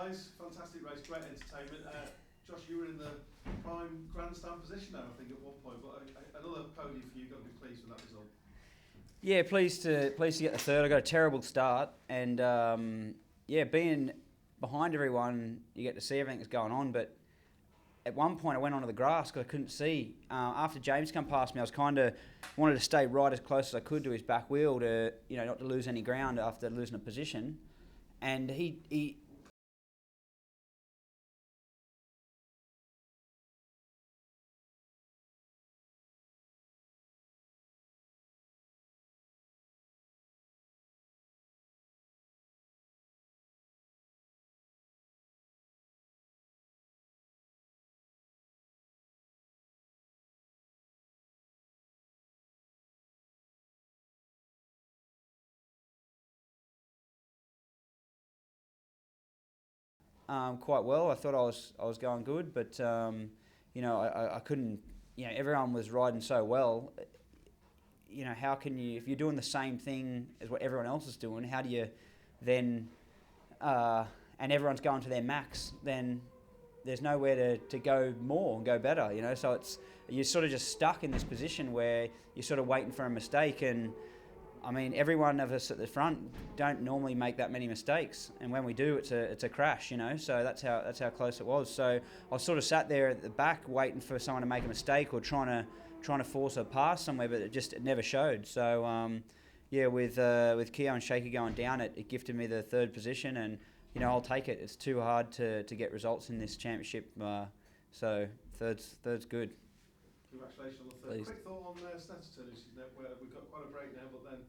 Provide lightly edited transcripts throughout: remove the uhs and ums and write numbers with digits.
guys. Fantastic race, great entertainment. Josh, you were in the prime grandstand position now, I think, at one point. But another podium for you. Got to be pleased with that result. Yeah, pleased to get the third. I got a terrible start, and being behind everyone, you get to see everything that's going on. But at one point, I went onto the grass because I couldn't see. After James come past me, I was kind of wanted to stay right as close as I could to his back wheel to, not to lose any ground after losing a position. And he quite well. I thought I was going good, but I couldn't. Everyone was riding so well. How can you, if you're doing the same thing as what everyone else is doing, how do you then, and everyone's going to their max, then there's nowhere to go more and go better, so you're sort of just stuck in this position where you're sort of waiting for a mistake. And I mean, every one of us at the front don't normally make that many mistakes, and when we do, it's a crash, So that's how close it was. So I was sort of sat there at the back waiting for someone to make a mistake or trying to force a pass somewhere, but it never showed. So with Keogh and Shaky going down, it gifted me the third position, and I'll take it. It's too hard to get results in this championship, so third's good. Congratulations on the third. Please. Quick thought on Snetterton. We've got quite a break now, but then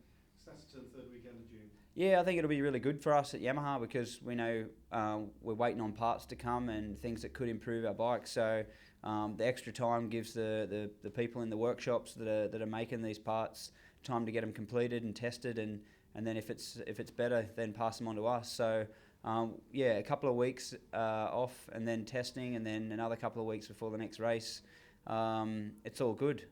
Snetterton third weekend of June. Yeah, I think it'll be really good for us at Yamaha because we know we're waiting on parts to come and things that could improve our bike. So the extra time gives the people in the workshops that are making these parts time to get them completed and tested, and then if it's better, then pass them on to us. So a couple of weeks off and then testing, and then another couple of weeks before the next race. It's all good.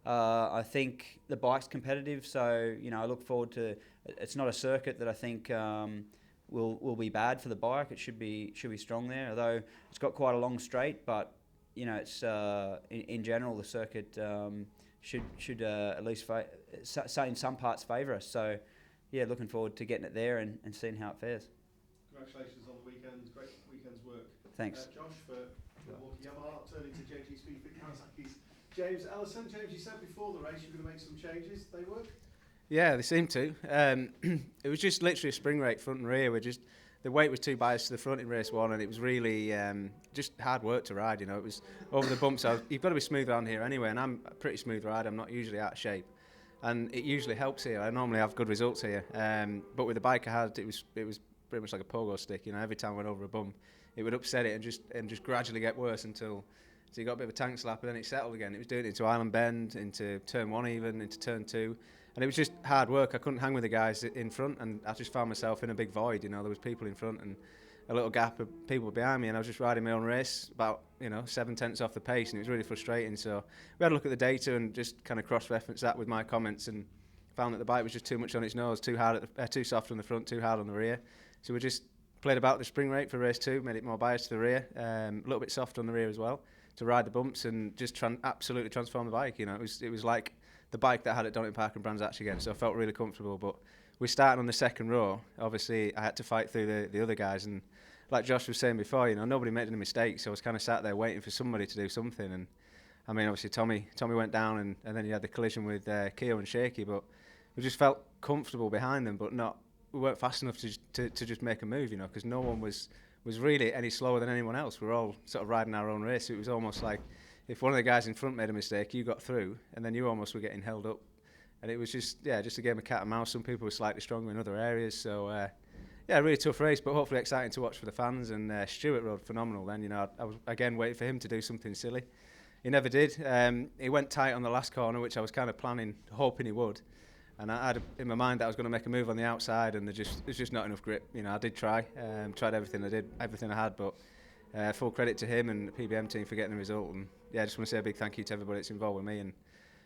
I think the bike's competitive, so I look forward to. It's not a circuit that I think will be bad for the bike. It should be strong there. Although it's got quite a long straight, but it's in general the circuit should at least in some parts favour us. So looking forward to getting it there and seeing how it fares. Congratulations on the weekend. Great weekend's work. Thanks. Josh, for Milwaukee Yamaha, turning to JG Speed Fit Kawasaki's James Ellison. James, you said before the race you were going to make some changes. They work? Yeah, they seem to. It was just literally a spring rate front and rear. The weight was too biased to the front in race one, and it was really just hard work to ride. It was over the bumps. You've got to be smooth around here anyway, and I'm a pretty smooth rider. I'm not usually out of shape, and it usually helps here. I normally have good results here, but with the bike I had, it was pretty much like a pogo stick. Every time I went over a bump, it would upset it and just gradually get worse until you got a bit of a tank slap, and then it settled again. It was doing it into Island Bend, into turn one even, into turn two. And it was just hard work. I couldn't hang with the guys in front, and I just found myself in a big void. There was people in front and a little gap of people behind me, and I was just riding my own race about 7/10 off the pace, and it was really frustrating. So we had a look at the data and just kind of cross-referenced that with my comments, and found that the bike was just too much on its nose, too soft on the front, too hard on the rear. So we just played about the spring rate for race two, made it more biased to the rear, a little bit soft on the rear as well, to ride the bumps and just absolutely transform the bike. It was like the bike that I had at Oulton Park and Brands Hatch again, so I felt really comfortable. But we started on the second row. Obviously, I had to fight through the other guys, and like Josh was saying before, nobody made any mistakes, so I was kind of sat there waiting for somebody to do something. And I mean, obviously Tommy went down, and then he had the collision with Keogh and Shaky, but we just felt comfortable behind them, but we weren't fast enough to just make a move, because no one was really any slower than anyone else. We were all sort of riding our own race. It was almost like if one of the guys in front made a mistake, you got through, and then you almost were getting held up. And it was just a game of cat and mouse. Some people were slightly stronger in other areas. So, really tough race, but hopefully exciting to watch for the fans. And Stuart rode phenomenal then. I was, again, waiting for him to do something silly. He never did. He went tight on the last corner, which I was kind of hoping he would. And I had in my mind that I was going to make a move on the outside, and there's just not enough grip. I did tried everything I had, but full credit to him and the PBM team for getting the result. And I just want to say a big thank you to everybody that's involved with me, and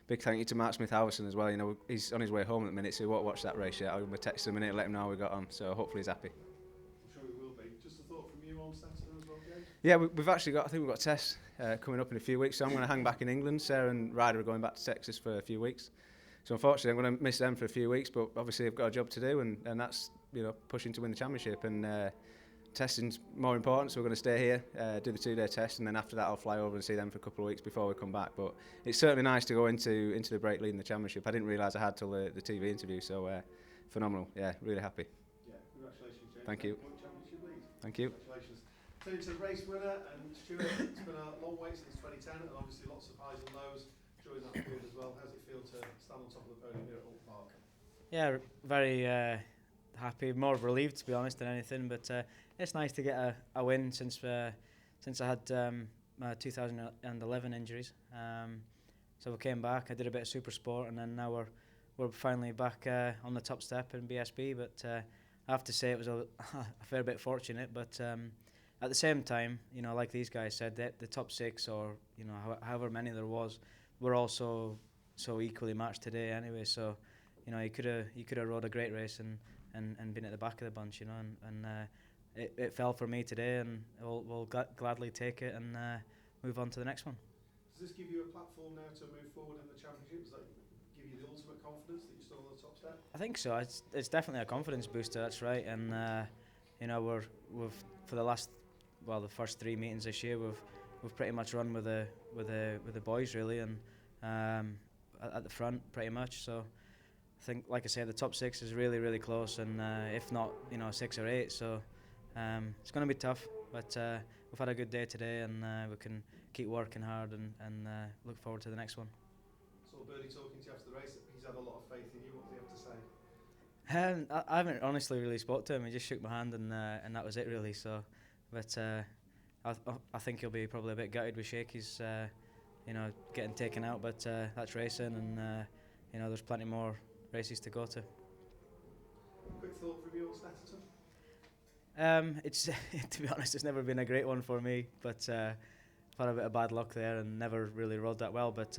big thank you to Mark Smith-Howison as well. He's on his way home at the minute, so he won't watch that race yet. I'm going to text him in a minute and let him know how we got on, so hopefully he's happy. I'm sure he will be. Just a thought from you on Yeah, we've actually got, I think we've got a test coming up in a few weeks, so I'm going to hang back in England. Sarah and Ryder are going back to Texas for a few weeks. So unfortunately I'm going to miss them for a few weeks, but obviously I've got a job to do, and that's, you know, pushing to win the championship, and testing's more important, so we're going to stay here, do the 2-day test, and then after that I'll fly over and see them for a couple of weeks before we come back. But it's certainly nice to go into the break leading the championship. I didn't realise I had till the TV interview, so phenomenal. Yeah, really happy. Yeah, congratulations, James. Thank you. Championship lead. Thank you. Congratulations. Turning to the race winner, and Stuart, it's been a long wait since 2010, and obviously lots of highs and lows during that period as well. How does it feel to stand on top of the podium here at Oulton Park? Yeah, very happy, more relieved to be honest than anything, but it's nice to get a win since I had my 2011 injuries. So we came back, I did a bit of super sport, and then now we're finally back on the top step in BSB, but I have to say it was a fair bit fortunate, but at the same time, you know, like these guys said, the top 6, or you know, however many there was, were also so equally matched today anyway. So, you know, you could have rode a great race and been at the back of the bunch, you know, and it fell for me today, and we'll gladly take it and move on to the next one. Does this give you a platform now to move forward in the championship? Does that give you the ultimate confidence that you're still on the top step? I think so. It's definitely a confidence booster. That's right. And you know, we've for the first 3 meetings this year, we've pretty much run with the boys really, and at the front pretty much. So I think, like I say, the top 6 is really, really close, and if not, you know, 6 or 8. So it's going to be tough, but we've had a good day today, and we can keep working hard and look forward to the next one. So Bernie talking to you after the race, he's had a lot of faith in you. What does he have to say? I haven't honestly really spoke to him. He just shook my hand, and that was it really. So, but I think he'll be probably a bit gutted with Shakey's, you know, getting taken out. But that's racing, and you know, there's plenty more races to go to. Quick thought from you on Snetterton? It's to be honest, it's never been a great one for me, but I've had a bit of bad luck there and never really rode that well. But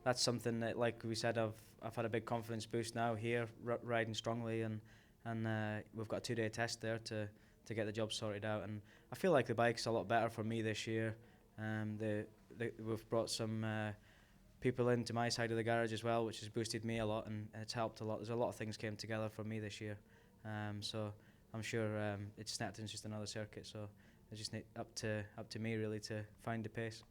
that's something that, like we said, I've had a big confidence boost now here, riding strongly, and we've got a 2-day test there to get the job sorted out. And I feel like the bike's a lot better for me this year. We've brought some people into my side of the garage as well, which has boosted me a lot, and it's helped a lot. There's a lot of things came together for me this year, so I'm sure it's Snetterton's just another circuit, so it's just up to me really to find the pace.